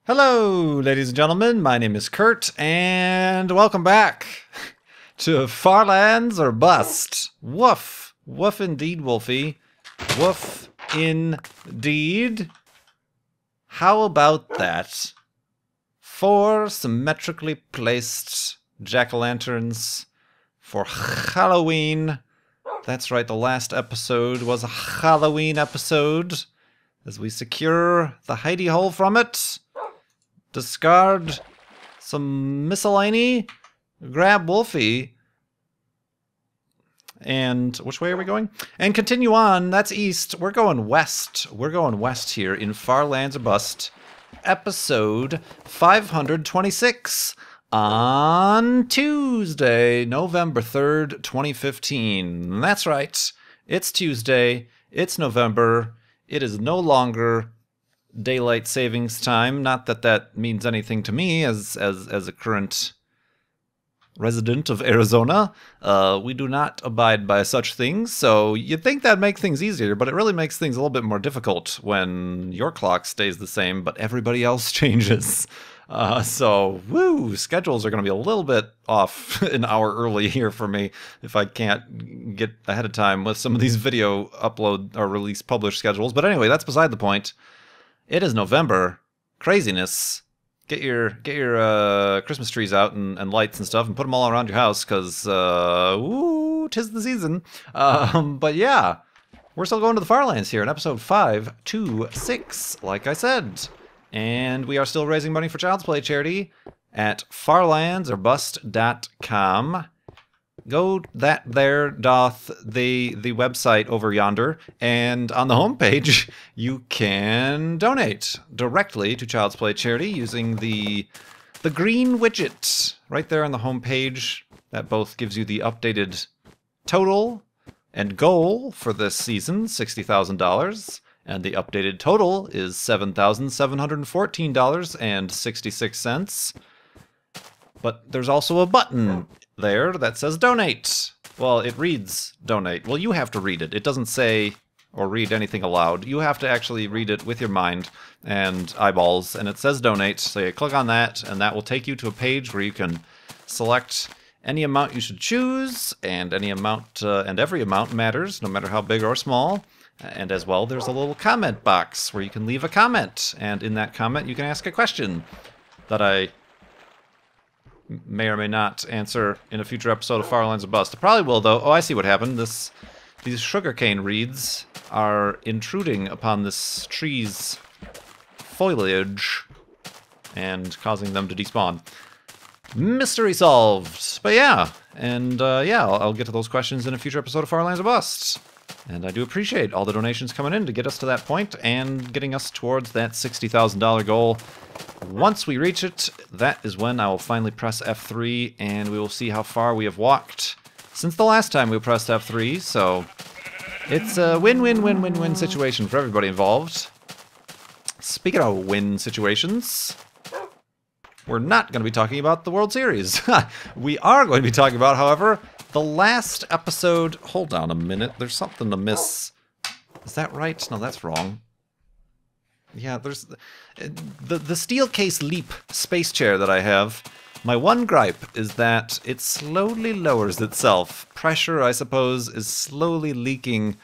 Hello, ladies and gentlemen. My name is Kurt, and welcome back to Farlands or Bust. Woof. Woof indeed, Wolfie. Woof indeed. How about that? 4 symmetrically placed jack-o'-lanterns for Halloween. That's right, the last episode was a Halloween episode. As we secure the hidey hole from it, discard some miscellany, grab Wolfie, and which way are we going? And continue on. That's east. We're going west. We're going west here in Farlands or Bust, episode 526 on Tuesday, November 3rd, 2015. That's right. It's Tuesday. It's November. It is no longer daylight savings time. Not that that means anything to me as a current resident of Arizona. We do not abide by such things, so you'd think that'd make things easier, but it really makes things a little bit more difficult when your clock stays the same, but everybody else changes. So, woo, schedules are going to be a little bit off an hour early here for me if I can't get ahead of time with some of these video upload or release publish schedules. But anyway, that's beside the point. It is November. Craziness. Get your Christmas trees out and lights and stuff and put them all around your house because, woo, 'tis the season. But yeah, we're still going to the Farlands here in episode 526, like I said. And we are still raising money for Child's Play charity at farlandsorbust.com. Go that there doth the website over yonder, and on the homepage you can donate directly to Child's Play charity using the green widget right there on the homepage. That both gives you the updated total and goal for this season, $60,000. And the updated total is $7,714.66. But there's also a button there that says donate. Well, it reads donate. Well, you have to read it. It doesn't say or read anything aloud. You have to actually read it with your mind and eyeballs. And it says donate. So you click on that, and that will take you to a page where you can select any amount you should choose. And any amount and every amount matters, no matter how big or small. And as well, there's a little comment box where you can leave a comment. And in that comment, you can ask a question that I may or may not answer in a future episode of Farlands or Bust. I probably will, though. Oh, I see what happened. These sugarcane reeds are intruding upon this tree's foliage and causing them to despawn. Mystery solved. But yeah, and yeah, I'll get to those questions in a future episode of Farlands or Bust. And I do appreciate all the donations coming in to get us to that point and getting us towards that $60,000 goal. Once we reach it, that is when I will finally press F3, and we will see how far we have walked since the last time we pressed F3. So it's a win-win-win-win-win situation for everybody involved. Speaking of win situations, we're not going to be talking about the World Series. We are going to be talking about, however, the last episode. Hold on a minute. There's something to miss. Is that right? No, that's wrong. Yeah, there's the steel case Leap space chair that I have. My one gripe is that it slowly lowers itself. Pressure, I suppose, is slowly leaking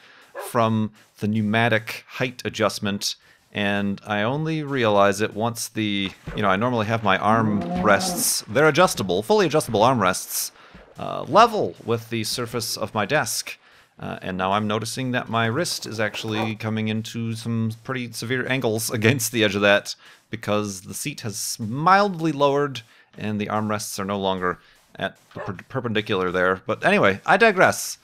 from the pneumatic height adjustment. And I only realize it once I normally have my arm rests. They're adjustable, fully adjustable arm rests. Level with the surface of my desk. And now I'm noticing that my wrist is actually coming into some pretty severe angles against the edge of that because the seat has mildly lowered and the armrests are no longer at the perpendicular there. But anyway, I digress.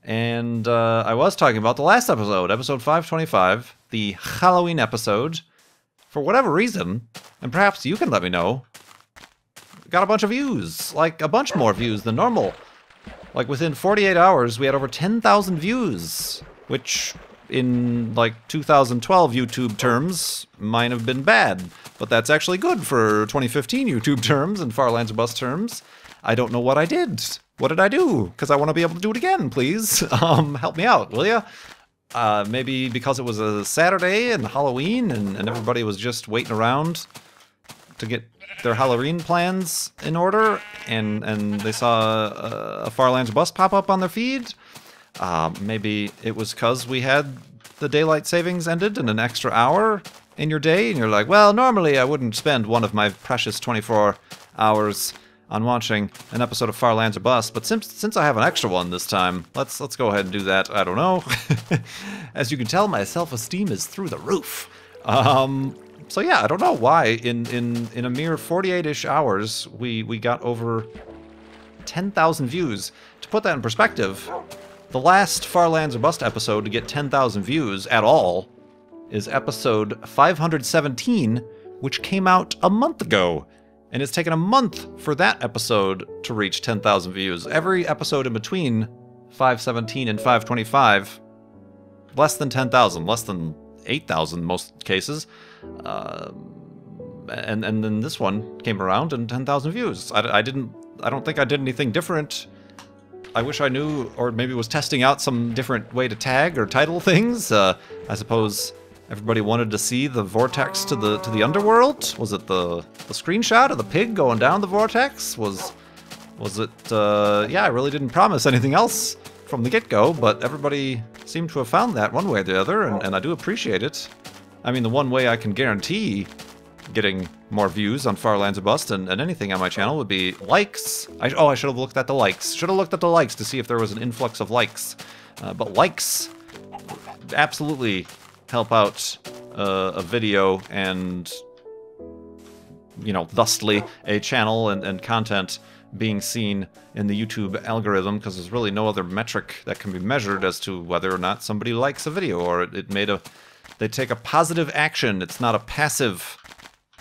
And I was talking about the last episode, episode 525, the Halloween episode. For whatever reason, and perhaps you can let me know, got a bunch of views, like a bunch more views than normal. Like within 48 hours, we had over 10,000 views, which in like 2012 YouTube terms might have been bad, but that's actually good for 2015 YouTube terms and Farlands or Bust terms. I don't know what I did. What did I do? Because I want to be able to do it again, please. Help me out, will ya? Maybe because it was a Saturday and Halloween, and everybody was just waiting around to get their Halloween plans in order, and they saw a Farlands bus pop up on their feed. Maybe it was because we had the daylight savings ended in an extra hour in your day, and you're like, well, normally I wouldn't spend one of my precious 24 hours on watching an episode of Farlands Bust, but since I have an extra one this time, let's go ahead and do that. I don't know. As you can tell, my self-esteem is through the roof. So yeah, I don't know why in a mere 48-ish hours we got over 10,000 views. To put that in perspective, the last Farlands Bust episode to get 10,000 views at all is episode 517, which came out a month ago. And it's taken a month for that episode to reach 10,000 views. Every episode in between 517 and 525, less than 10,000, less than 8,000 in most cases. And then this one came around and 10,000 views. I don't think I did anything different. I wish I knew, or maybe was testing out some different way to tag or title things. I suppose everybody wanted to see the vortex to the underworld. Was it the screenshot of the pig going down the vortex? Was it? Yeah, I really didn't promise anything else from the get-go, but everybody seemed to have found that one way or the other, and I do appreciate it. I mean, the one way I can guarantee getting more views on Farlands Bust and anything on my channel would be likes. I should have looked at the likes. Should have looked at the likes to see if there was an influx of likes. But likes absolutely help out a video and, you know, thusly a channel and content being seen in the YouTube algorithm, because there's really no other metric that can be measured as to whether or not somebody likes a video or they take a positive action. It's not a passive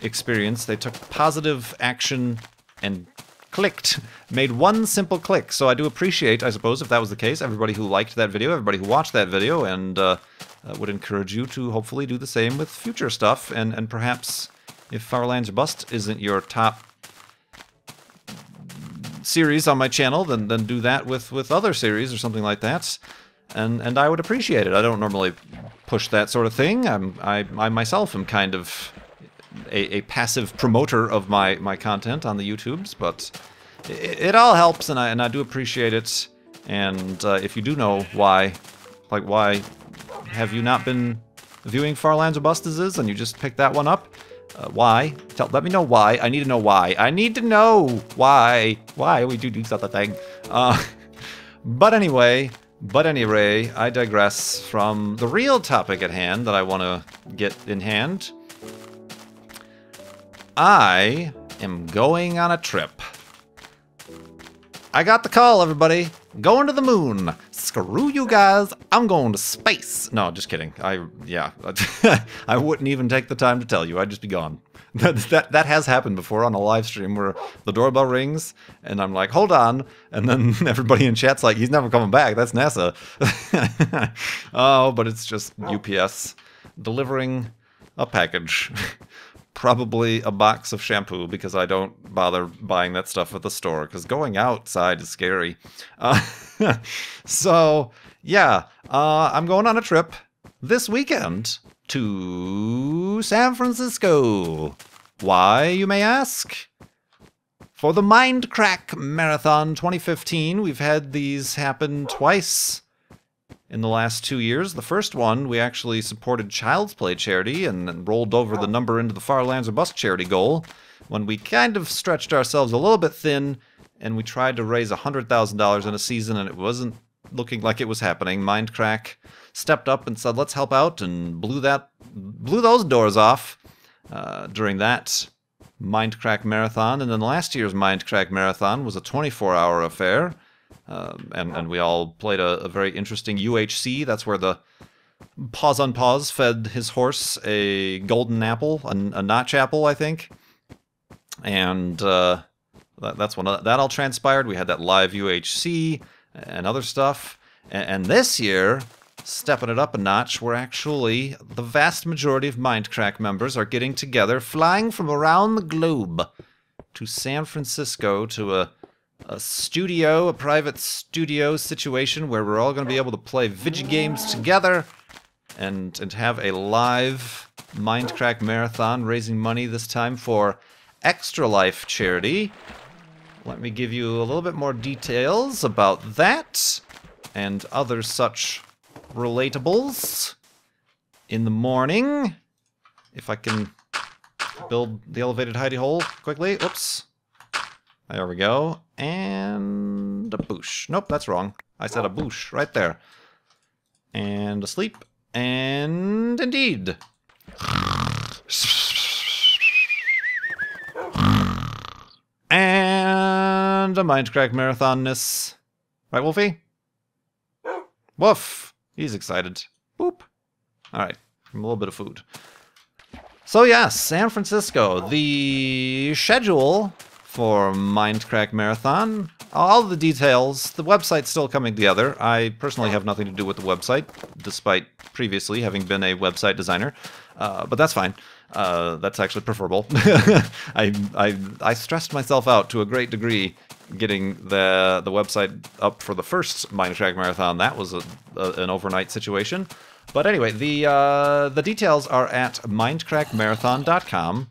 experience. They took positive action and clicked, made one simple click. So I do appreciate, I suppose, if that was the case, everybody who liked that video, everybody who watched that video, and would encourage you to hopefully do the same with future stuff, and perhaps if Farlands Bust isn't your top series on my channel, then do that with other series or something like that, and I would appreciate it. I don't normally push that sort of thing. I myself am kind of a passive promoter of my content on the YouTubes, but it all helps, and I do appreciate it. And if you do know why, like why have you not been viewing Farlands Bustes and you just picked that one up? Why? Let me know why. I need to know why. I need to know why. Why we do such a thing. But anyway, I digress from the real topic at hand that I want to get in hand. I am going on a trip. I got the call, everybody. Going to the moon. Screw you guys. I'm going to space. No, just kidding. Yeah. I wouldn't even take the time to tell you. I'd just be gone. That has happened before on a live stream where the doorbell rings and I'm like, hold on. And then everybody in chat's like, he's never coming back. That's NASA. Oh, but it's just UPS delivering a package. Probably a box of shampoo, because I don't bother buying that stuff at the store, because going outside is scary. So, yeah, I'm going on a trip this weekend to San Francisco. Why, you may ask? For the Mindcrack Marathon 2015, we've had these happen twice in the last 2 years. The first one, we actually supported Child's Play charity and rolled over the number into the Farlands Bust charity goal when we kind of stretched ourselves a little bit thin and we tried to raise $100,000 in a season and it wasn't looking like it was happening. Mindcrack stepped up and said, let's help out, and blew those doors off during that Mindcrack Marathon. And then last year's Mindcrack Marathon was a 24-hour affair. And we all played a very interesting UHC. That's where the Pause on Pause fed his horse a golden apple, a notch apple, I think. And that's when that all transpired. We had that live UHC and other stuff. And this year, stepping it up a notch, we're actually, the vast majority of Mindcrack members are getting together, flying from around the globe to San Francisco to a studio, a private studio situation where we're all going to be able to play video games together and have a live Mindcrack marathon raising money this time for Extra Life charity. Let me give you a little bit more details about that and other such relatables in the morning. If I can build the elevated hidey hole quickly. Oops. There we go. And a boosh. Nope, that's wrong. I said a boosh right there. And asleep. And indeed. And a Mindcrack marathonness. Right, Wolfie? Woof. He's excited. Boop. Alright. A little bit of food. So yes, San Francisco. The schedule for Mindcrack Marathon. All the details. The website's still coming together. I personally have nothing to do with the website, despite previously having been a website designer. But that's fine. That's actually preferable. I stressed myself out to a great degree getting the website up for the first Mindcrack Marathon. That was an overnight situation. But anyway, the details are at mindcrackmarathon.com.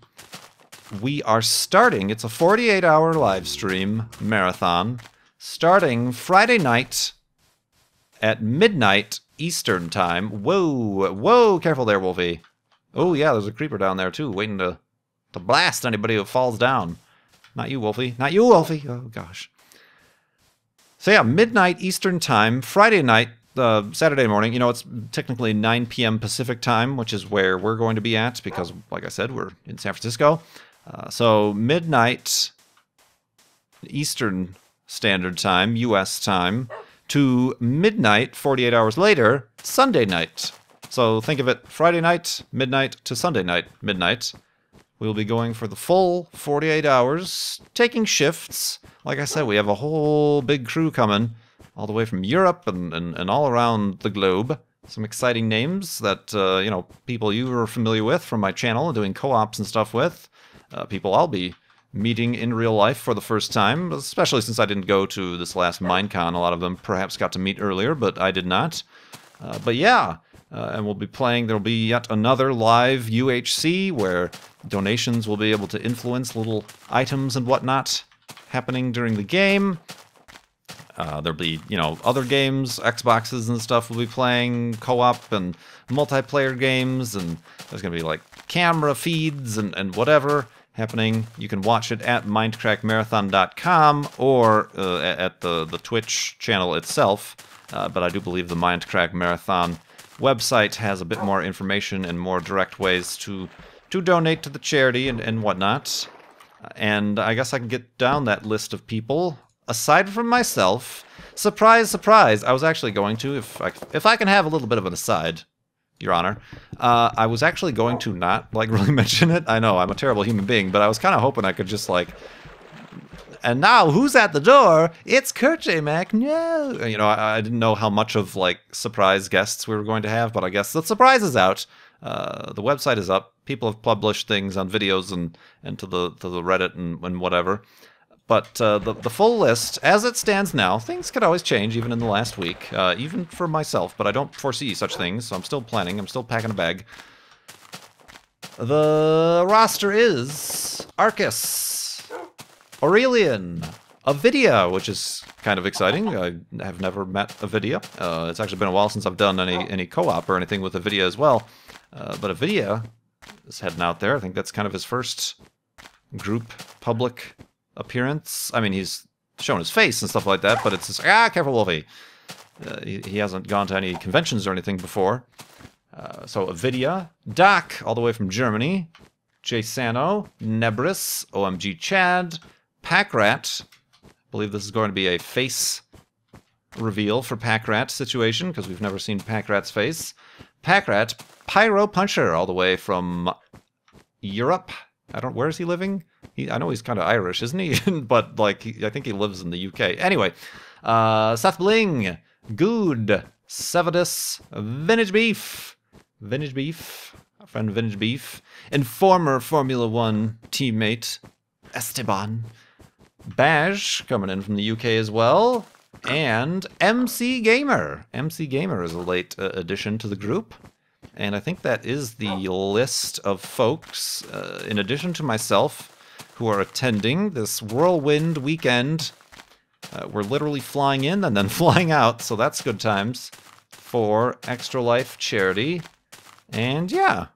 We are starting, it's a 48-hour live stream marathon, starting Friday night at midnight Eastern time. Whoa, whoa, careful there, Wolfie. Oh yeah, there's a creeper down there too, waiting to blast anybody who falls down. Not you, Wolfie. Not you, Wolfie. Oh gosh. So yeah, midnight Eastern time, Friday night, Saturday morning. You know, it's technically 9 p.m. Pacific time, which is where we're going to be at because, like I said, we're in San Francisco. So midnight Eastern Standard Time, U.S. time, to midnight, 48 hours later, Sunday night. So think of it, Friday night, midnight, to Sunday night, midnight. We'll be going for the full 48 hours, taking shifts. Like I said, we have a whole big crew coming, all the way from Europe and all around the globe. Some exciting names that, you know, people you are familiar with from my channel, doing co-ops and stuff with. People I'll be meeting in real life for the first time, especially since I didn't go to this last Minecon. A lot of them perhaps got to meet earlier, but I did not. But yeah, and we'll be playing, there'll be yet another live UHC where donations will be able to influence little items and whatnot happening during the game. There'll be, you know, other games, Xboxes and stuff will be playing, co-op and multiplayer games, and there's going to be, like, camera feeds and whatever happening. You can watch it at mindcrackmarathon.com or at the Twitch channel itself, but I do believe the Mindcrack Marathon website has a bit more information and more direct ways to donate to the charity and whatnot. And I guess I can get down that list of people. Aside from myself, surprise, surprise, I was actually going to, if I can have a little bit of an aside, Your Honor, I was actually going to not, like, really mention it. I know, I'm a terrible human being, but I was kind of hoping I could just, like, and now, who's at the door? It's Kurt J. Mac, no! You know, I didn't know how much of, like, surprise guests we were going to have, but I guess the surprise is out. The website is up. People have published things on videos and to the Reddit and whatever. But the full list, as it stands now, things could always change, even in the last week, even for myself, but I don't foresee such things, so I'm still planning, I'm still packing a bag. The roster is Arcus, Aurelian, Avidia, which is kind of exciting. I have never met Avidia. It's actually been a while since I've done any co-op or anything with Avidia as well. But Avidia is heading out there. I think that's kind of his first group public appearance. I mean, he's shown his face and stuff like that, but it's just, careful, Wolfie. He hasn't gone to any conventions or anything before. So Avidia, Doc, all the way from Germany, Jay Sano, Nebris, OMG Chad, Packrat. I believe this is going to be a face reveal for Packrat situation, because we've never seen Packrat's face. Packrat, Pyro Puncher, all the way from Europe. Where is he living? I know he's kind of Irish, isn't he? But, like, I think he lives in the UK. Anyway, Seth Bling, Good, Sevadus, Vintage Beef, our friend Vintage Beef, and former Formula One teammate, Esteban, Bash, coming in from the UK as well, and MC Gamer. MC Gamer is a late addition to the group. And I think that is the list of folks, in addition to myself, who are attending this whirlwind weekend. We're literally flying in and then flying out, so that's good times, for Extra Life charity. And yeah,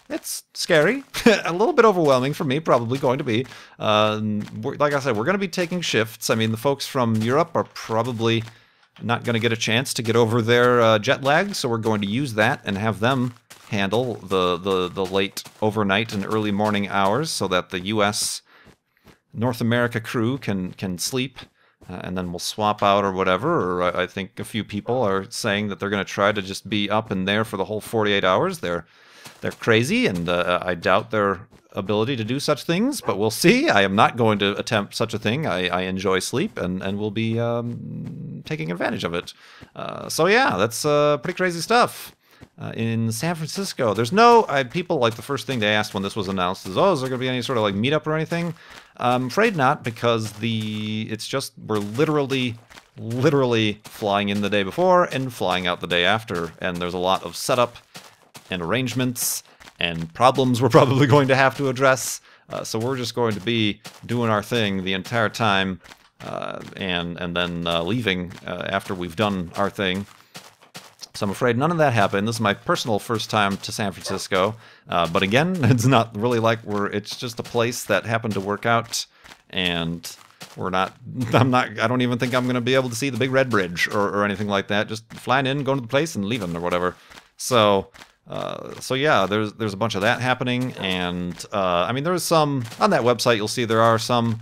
it's scary. A little bit overwhelming for me, probably going to be. Like I said, we're going to be taking shifts. I mean, the folks from Europe are probably not going to get a chance to get over their jet lag, so we're going to use that and have them handle the late overnight and early morning hours so that the U.S. North America crew can sleep, and then we'll swap out or whatever. Or I think a few people are saying that they're going to try to just be up and there for the whole 48 hours. They're crazy, and I doubt their ability to do such things, but we'll see. I am not going to attempt such a thing. I enjoy sleep, and will be taking advantage of it. So yeah, that's pretty crazy stuff. In San Francisco, there's no... people, like, the first thing they asked when this was announced is, oh, is there going to be any sort of, like, meetup or anything? I'm afraid not, because it's just... we're literally flying in the day before and flying out the day after, and there's a lot of setup and arrangements and problems we're probably going to have to address. So we're just going to be doing our thing the entire time, and then leaving after we've done our thing. So I'm afraid none of that happened. This is my personal first time to San Francisco. But again, it's not really like it's just a place that happened to work out, and I don't even think I'm going to be able to see the Big Red Bridge or anything like that. Just flying in, going to the place, and leaving or whatever. So yeah, there's a bunch of that happening, and I mean, there's some on that website. You'll see there are some,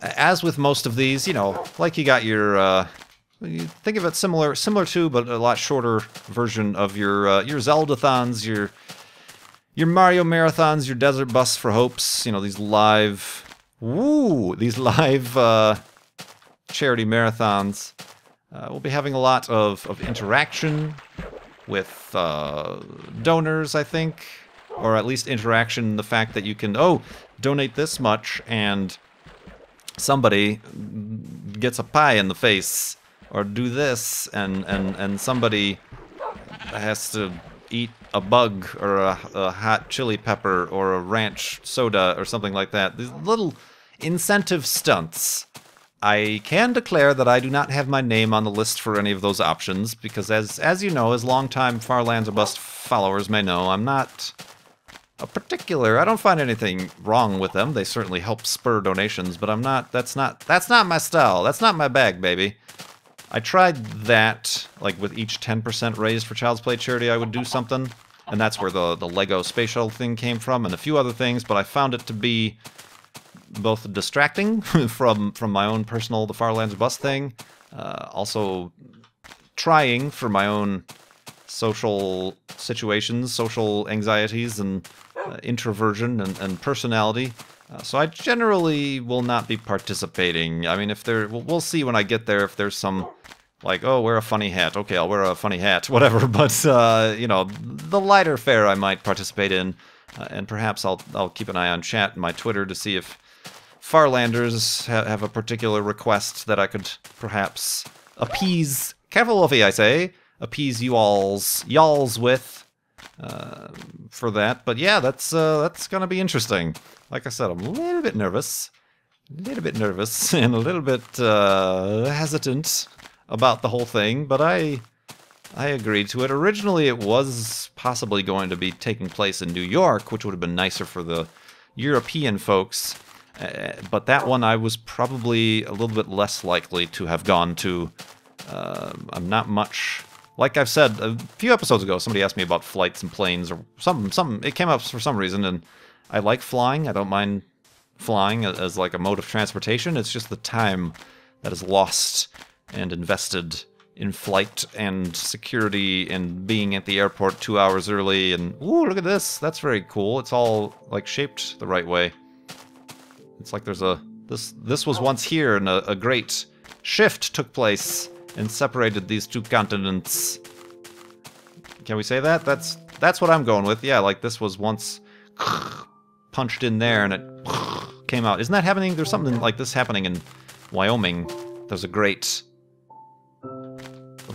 as with most of these, you know, like you got your you think of it similar to, but a lot shorter version of your Zeldathons, your Mario marathons, your Desert Bus for Hopes. You know, these live charity marathons. We'll be having a lot of interaction with donors, I think, or at least interaction. The fact that you can donate this much and somebody gets a pie in the face. Or do this, and somebody has to eat a bug, or a hot chili pepper, or a ranch soda, or something like that. These little incentive stunts. I can declare that I do not have my name on the list for any of those options, because as you know, as longtime Farlands or Bust followers may know, I'm not a particular... I don't find anything wrong with them. They certainly help spur donations, but I'm not... That's not my style. That's not my bag, baby. I tried that, like with each 10% raised for Child's Play charity, I would do something, and that's where the Lego space shuttle thing came from, and a few other things, but I found it to be both distracting from my own personal The Farlands or Bust thing, also trying for my own social situations, social anxieties, and introversion and personality. So I generally will not be participating. I mean, we'll see when I get there if there's some, like, oh, wear a funny hat. Okay, I'll wear a funny hat, whatever. But, you know, the lighter fare I might participate in. And perhaps I'll keep an eye on chat and my Twitter to see if Farlanders have a particular request that I could perhaps appease. Careful, Wolfie, I say. Appease y'alls with. For that, but yeah, that's gonna be interesting. Like I said, I'm a little bit nervous, and a little bit hesitant about the whole thing, but I agreed to it. Originally, it was possibly going to be taking place in New York, which would have been nicer for the European folks, but that one I was probably a little bit less likely to have gone to. I'm not much... Like I've said, a few episodes ago, somebody asked me about flights and planes or something. It came up for some reason, and I like flying. I don't mind flying as like a mode of transportation. It's just the time that is lost and invested in flight and security and being at the airport 2 hours early. And ooh, look at this. That's very cool. It's all like shaped the right way. It's like there's this was once here, and a great shift took place and separated these two continents. Can we say that? That's what I'm going with. Yeah, like this was once punched in there and it came out. Isn't that happening? There's something like this happening in Wyoming. There's a great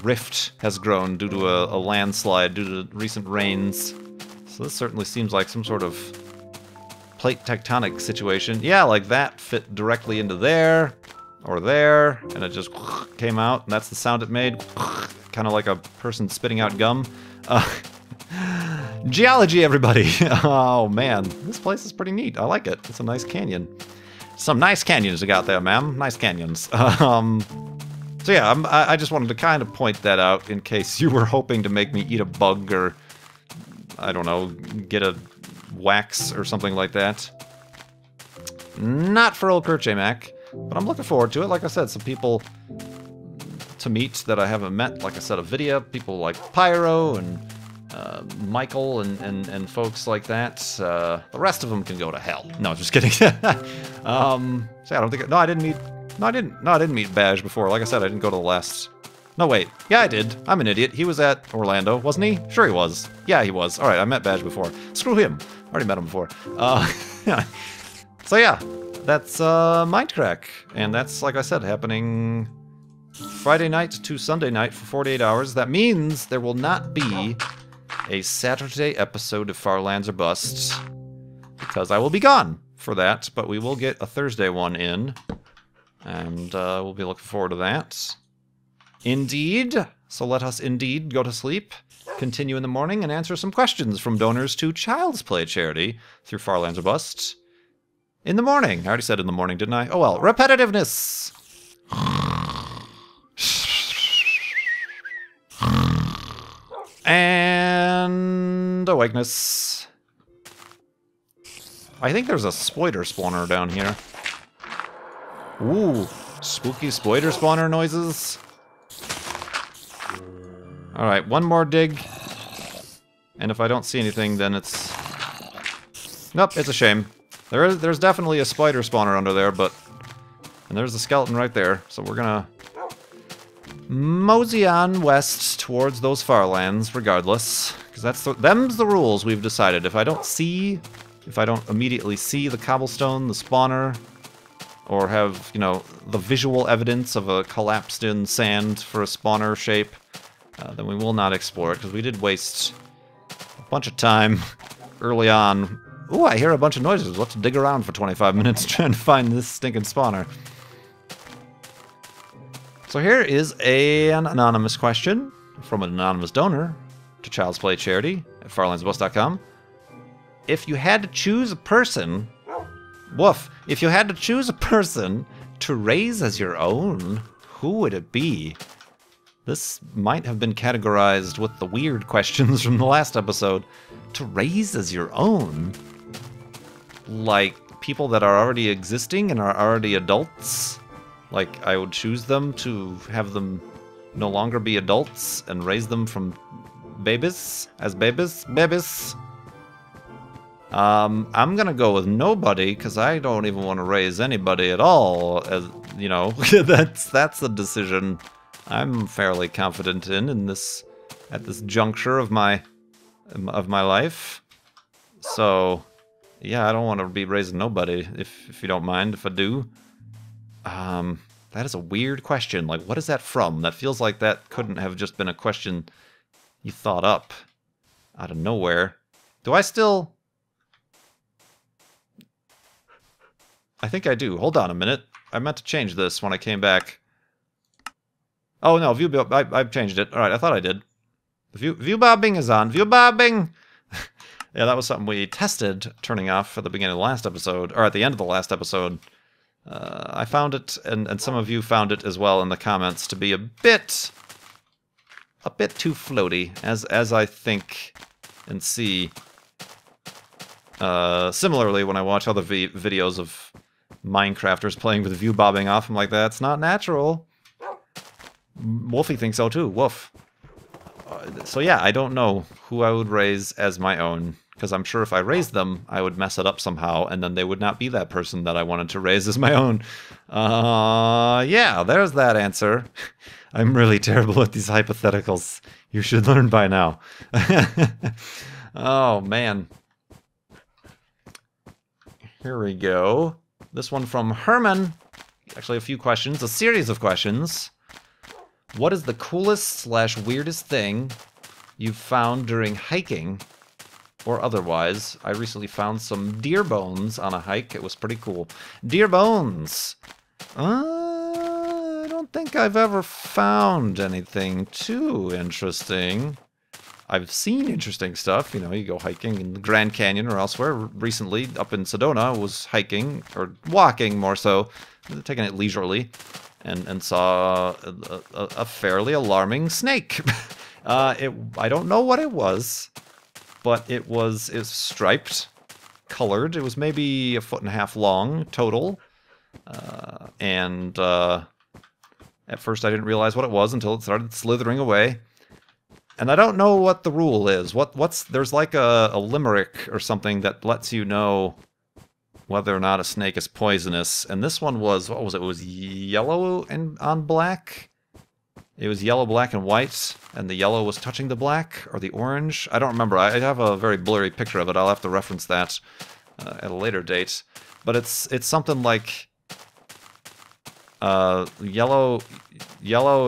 rift has grown due to a landslide due to recent rains. So this certainly seems like some sort of plate tectonic situation. Yeah, like that fit directly into there, or there, and it just came out, and that's the sound it made. Kind of like a person spitting out gum. Geology, everybody! Oh man, this place is pretty neat. I like it. It's a nice canyon. Some nice canyons you got there, ma'am. Nice canyons. So yeah, I just wanted to kind of point that out in case you were hoping to make me eat a bug or, I don't know, get a wax or something like that. Not for old Mac, but I'm looking forward to it. Like I said, some people to meet that I haven't met. Like I said, Avidia, people like Pyro and Michael and folks like that. The rest of them can go to hell. No, just kidding. So I don't think. No, I didn't meet. No, I didn't meet Baj before. Like I said, I didn't go to the last. No, wait. Yeah, I did. I'm an idiot. He was at Orlando, wasn't he? Sure, he was. Yeah, he was. All right, I met Baj before. Screw him. I already met him before. So yeah, that's Mindcrack, and that's, like I said, happening Friday night to Sunday night for 48 hours. That means there will not be a Saturday episode of Farlands or Busts, because I will be gone for that, but we will get a Thursday one in, and we'll be looking forward to that. Indeed. So let us indeed go to sleep, continue in the morning, and answer some questions from donors to Child's Play charity through Farlands or Busts in the morning. I already said in the morning, didn't I? Oh well. Repetitiveness. And awakeness. I think there's a spider spawner down here. Ooh, spooky spider spawner noises. Alright, one more dig. And if I don't see anything, then it's... Nope, it's a shame. There's definitely a spider spawner under there, but... And there's a skeleton right there, so we're gonna... mosey on west towards those Farlands, regardless. Because them's the rules we've decided. If I don't immediately see the cobblestone, the spawner, or have, you know, the visual evidence of a collapsed-in sand for a spawner shape, then we will not explore it, because we did waste a bunch of time early on. Ooh, I hear a bunch of noises. We'll have to dig around for 25 minutes trying to find this stinking spawner. So here is an anonymous question from an anonymous donor to Child's Play charity at farlandsbus.com. If you had to choose a person... Woof. If you had to choose a person to raise as your own, who would it be? This might have been categorized with the weird questions from the last episode. To raise as your own? Like, people that are already existing and are already adults? Like, I would choose them to have them no longer be adults and raise them from babies? As babies? Babies? I'm gonna go with nobody, because I don't even want to raise anybody at all. As you know, that's a decision I'm fairly confident in this at this juncture of my life. So yeah, I don't want to be raising nobody, if you don't mind if I do. That is a weird question. Like, what is that from? That feels like that couldn't have just been a question you thought up out of nowhere. Do I still... I think I do. Hold on a minute. I meant to change this when I came back. Oh no, view I've changed it. Alright, I thought I did. View bobbing is on. View bobbing! Yeah, that was something we tested turning off at the beginning of the last episode, or at the end of the last episode. I found it, and some of you found it as well in the comments, to be a bit too floaty, as I think and see. Similarly, when I watch other videos of Minecrafters playing with view bobbing off, I'm like, that's not natural. Wolfie thinks so too. Woof. So yeah, I don't know who I would raise as my own, because I'm sure if I raised them, I would mess it up somehow, and then they would not be that person that I wanted to raise as my own. Yeah, there's that answer. I'm really terrible at these hypotheticals. You should learn by now. Oh, man. Here we go. This one from Herman. Actually, a few questions, a series of questions. What is the coolest slash weirdest thing you've found during hiking or otherwise? I recently found some deer bones on a hike. It was pretty cool. Deer bones! I don't think I've ever found anything too interesting. I've seen interesting stuff. You know, you go hiking in the Grand Canyon or elsewhere. Recently, up in Sedona, I was hiking, or walking more so, taking it leisurely, and saw a fairly alarming snake. I don't know what it was, but it's striped, colored. It was maybe 1.5 feet long total, and at first I didn't realize what it was until it started slithering away. And I don't know what the rule is. There's like a limerick or something that lets you know whether or not a snake is poisonous. And this one was, what was it? It was yellow and on black. It was yellow, black, and white, and the yellow was touching the black, or the orange. I don't remember. I have a very blurry picture of it. I'll have to reference that at a later date. But it's something like yellow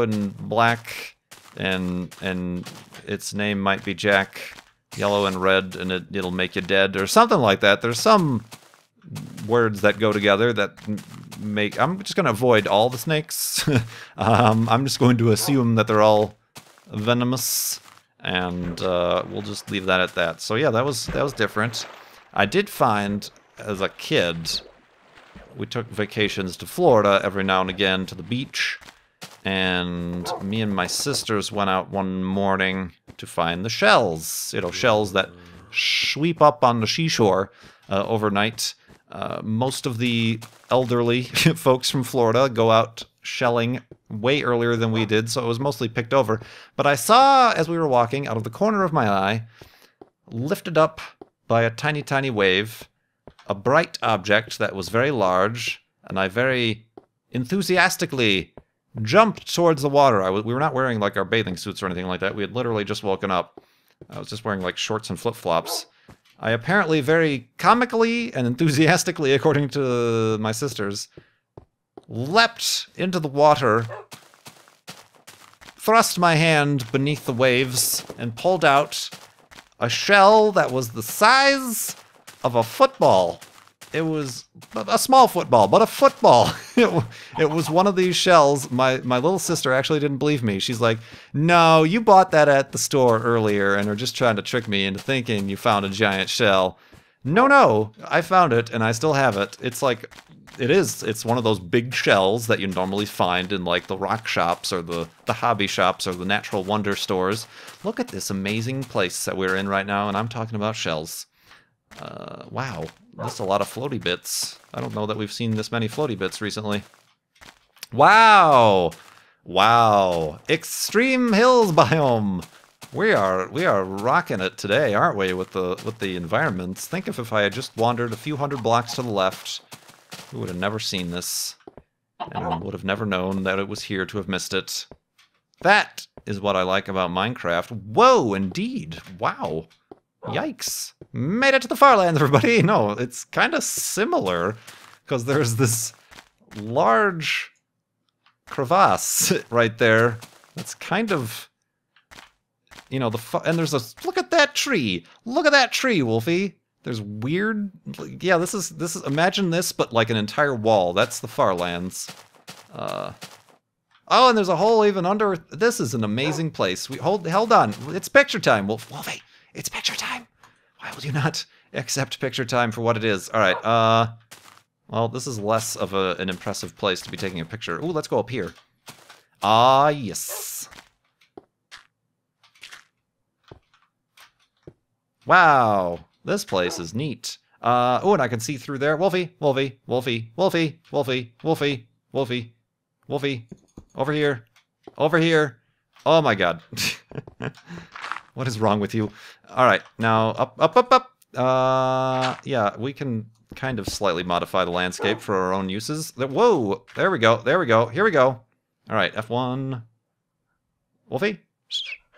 and black, and its name might be Jack. Yellow and red, and it'll make you dead, or something like that. There's some words that go together that make... I'm just going to avoid all the snakes. I'm just going to assume that they're all venomous, and we'll just leave that at that. So yeah, that was different. I did find, as a kid, we took vacations to Florida every now and again to the beach, and me and my sisters went out one morning to find the shells. You know, shells that sweep up on the seashore overnight. Most of the elderly folks from Florida go out shelling way earlier than we did, so it was mostly picked over. But I saw, as we were walking, out of the corner of my eye, lifted up by a tiny, tiny wave, a bright object that was very large, and I very enthusiastically jumped towards the water. We were not wearing like our bathing suits or anything like that. We had literally just woken up. I was just wearing like shorts and flip-flops. I apparently very comically and enthusiastically, according to my sisters, leapt into the water, thrust my hand beneath the waves, and pulled out a shell that was the size of a football. It was a small football, but a football. It was one of these shells. My little sister actually didn't believe me. She's like, no, you bought that at the store earlier and are just trying to trick me into thinking you found a giant shell. No, I found it and I still have it. It's like, it's one of those big shells that you normally find in like the rock shops or the hobby shops or the natural wonder stores. Look at this amazing place that we're in right now, and I'm talking about shells. Wow, that's a lot of floaty bits. I don't know that we've seen this many floaty bits recently. Wow! Extreme Hills biome! We are rocking it today, aren't we, with the environments? Think if I had just wandered a few hundred blocks to the left, we would have never seen this, and would have never known that it was here to have missed it. That is what I like about Minecraft. Whoa, indeed! Wow! Yikes. Made it to the far lands, everybody! No, it's kind of similar, because there's this large crevasse right there that's kind of, you know, and there's a... Look at that tree! Look at that tree, Wolfie! There's weird... Yeah, this is... Imagine this, but like an entire wall. That's the far lands. Oh, and there's a hole even under... This is an amazing place. Hold on. It's picture time, Wolfie! It's picture time! Why will you not accept picture time for what it is? Alright, well, this is less of an impressive place to be taking a picture. Ooh, let's go up here. Ah, yes. Wow, this place is neat. Oh, and I can see through there. Wolfie. Over here. Oh my god. What is wrong with you? Alright, now up. Yeah, we can kind of slightly modify the landscape for our own uses. Whoa! There we go. Here we go. Alright, F1. Wolfie?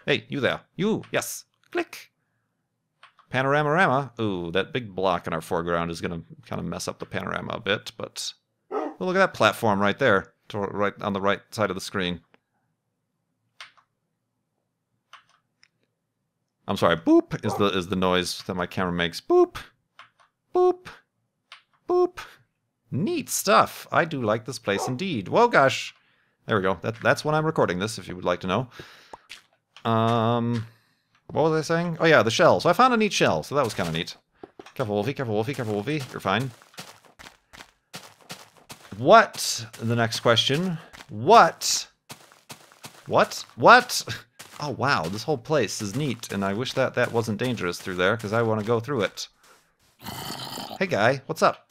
Hey, you there. You, yes. Click. Panorama. Ooh, that big block in our foreground is going to kind of mess up the panorama a bit, but... Oh, look at that platform right there. Right on the right side of the screen. I'm sorry, boop is the noise that my camera makes. Boop, boop, boop. Neat stuff. I do like this place indeed. Whoa, gosh. There we go. That's when I'm recording this, if you would like to know. What was I saying? Oh yeah, the shell. So I found a neat shell, so that was kind of neat. Careful, Wolfie, careful, Wolfie, careful, Wolfie. You're fine. What? The next question. What? What? Oh wow, this whole place is neat, and I wish that wasn't dangerous through there, because I want to go through it. Hey guy, what's up?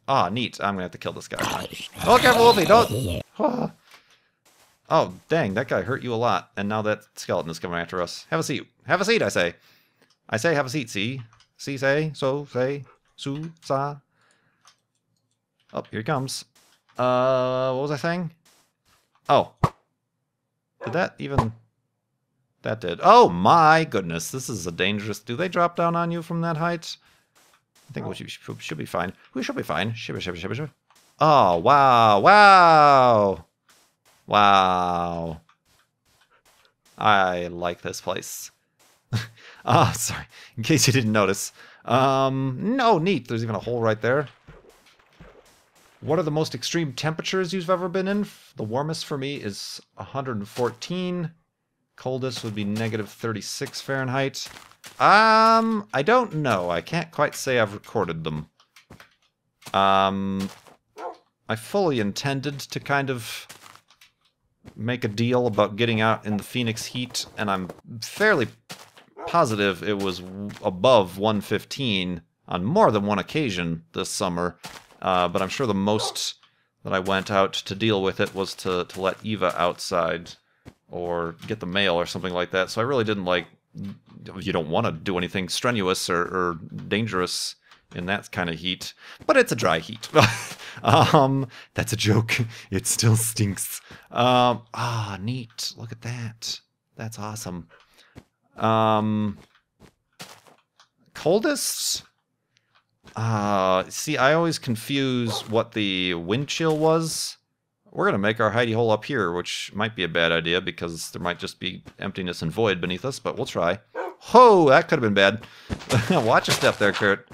Ah, neat. I'm gonna have to kill this guy. Oh, careful, Wolfie, don't! Oh, dang, that guy hurt you a lot, and now that skeleton is coming after us. Have a seat. Have a seat, I say. I say have a seat, see? See, say, so, say, su, sa. Oh, here he comes. What was I saying? Oh. Did that even... That did. Oh my goodness, this is a dangerous... Do they drop down on you from that height? I think we should be fine. We should be fine. Shibba. Oh, wow, wow! Wow. I like this place. Oh, sorry. In case you didn't notice. No, neat. There's even a hole right there. What are the most extreme temperatures you've ever been in? The warmest for me is 114. Coldest would be -36 Fahrenheit. I don't know. I can't quite say I've recorded them. I fully intended to kind of make a deal about getting out in the Phoenix heat, and I'm fairly positive it was above 115 on more than one occasion this summer. But I'm sure the most that I went out to deal with it was to let Eva outside or get the mail or something like that. So I really didn't you don't want to do anything strenuous or dangerous in that kind of heat. But it's a dry heat. That's a joke. It still stinks. Neat. Look at that. That's awesome. Coldest? See, I always confuse what the wind chill was. We're going to make our hidey hole up here, which might be a bad idea because there might just be emptiness and void beneath us, but we'll try. Ho! That could have been bad. Watch your step there, Kurt.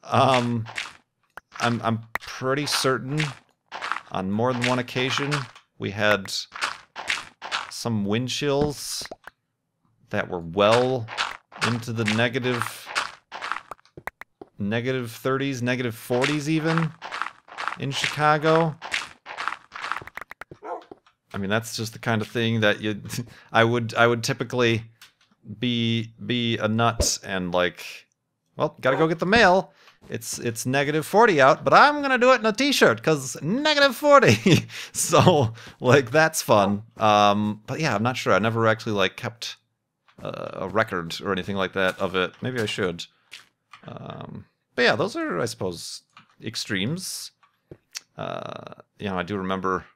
I'm pretty certain on more than one occasion we had some wind chills that were well into the negative 30s, negative 40s even in Chicago. I mean, that's just the kind of thing that I would typically be a nut and like, well, gotta go get the mail. It's -40 out, but I'm gonna do it in a t-shirt because -40. So like that's fun. But yeah, I'm not sure. I never actually like kept a record or anything like that of it. Maybe I should. But yeah, those are, I suppose, extremes. I do remember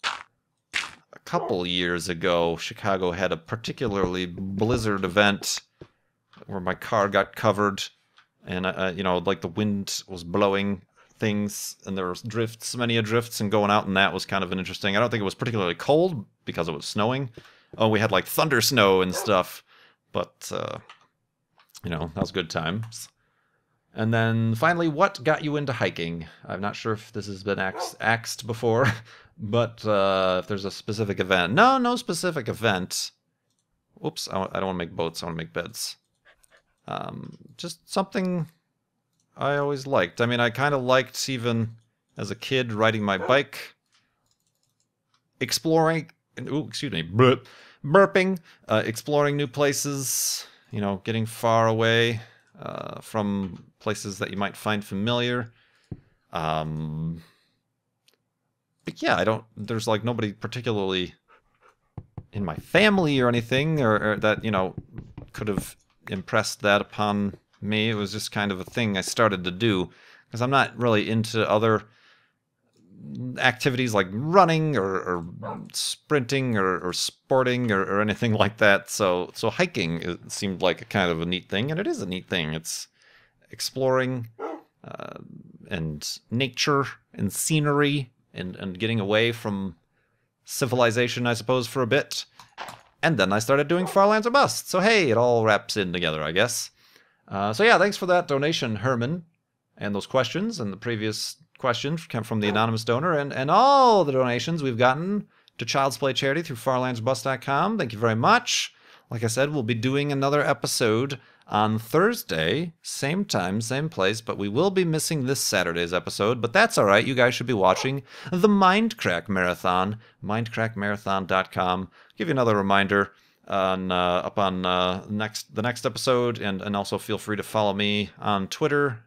a couple years ago, Chicago had a particularly blizzard event where my car got covered, and like the wind was blowing things, and there were drifts, many drifts, and going out, and that was kind of an interesting. I don't think it was particularly cold because it was snowing. Oh, we had like thunder snow and stuff, but that was good times. And then finally, what got you into hiking? I'm not sure if this has been axed before, but if there's a specific event. No specific event. Oops, I don't want to make boats, I want to make beds. Just something I always liked. I mean, I kind of liked, even as a kid, riding my bike, exploring, burping, exploring new places, getting far away from places that you might find familiar. But yeah, there's like nobody particularly in my family or anything or that, could have impressed that upon me. It was just kind of a thing I started to do because I'm not really into other activities like running or sprinting or sporting or anything like that. So hiking, it seemed like a kind of a neat thing, and it is a neat thing. It's exploring and nature and scenery and getting away from civilization, I suppose, for a bit. And then I started doing Farlands or Bust. So hey, it all wraps in together, I guess. So yeah, thanks for that donation, Herman, and those questions, and the previous questions came from the anonymous donor, and all the donations we've gotten to Child's Play charity through farlandsorbust.com. Thank you very much. Like I said, we'll be doing another episode on Thursday, same time, same place, but we will be missing this Saturday's episode, but that's all right. You guys should be watching the Mindcrack Marathon, mindcrackmarathon.com. Give you another reminder on up on the next episode, and also feel free to follow me on Twitter.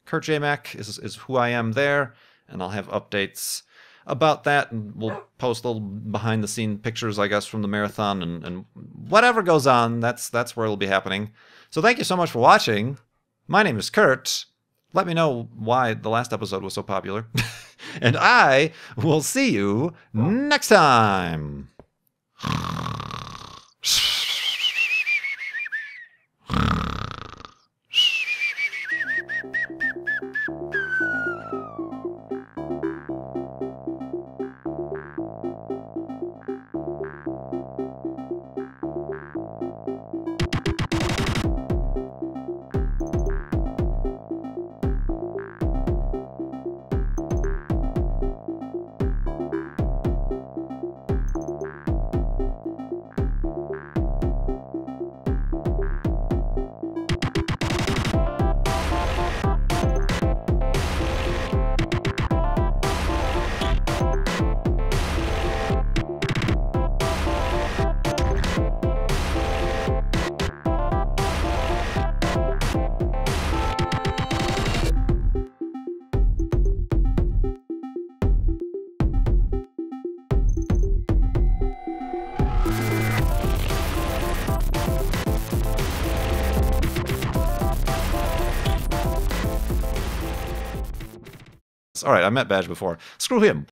Kurt JMac is who I am there, and I'll have updates about that, and we'll post little behind the scene pictures, I guess, from the marathon, and whatever goes on, that's where it'll be happening. So thank you so much for watching. My name is Kurt. Let me know why the last episode was so popular. And I will see you next time. All right, I met Badge before. Screw him.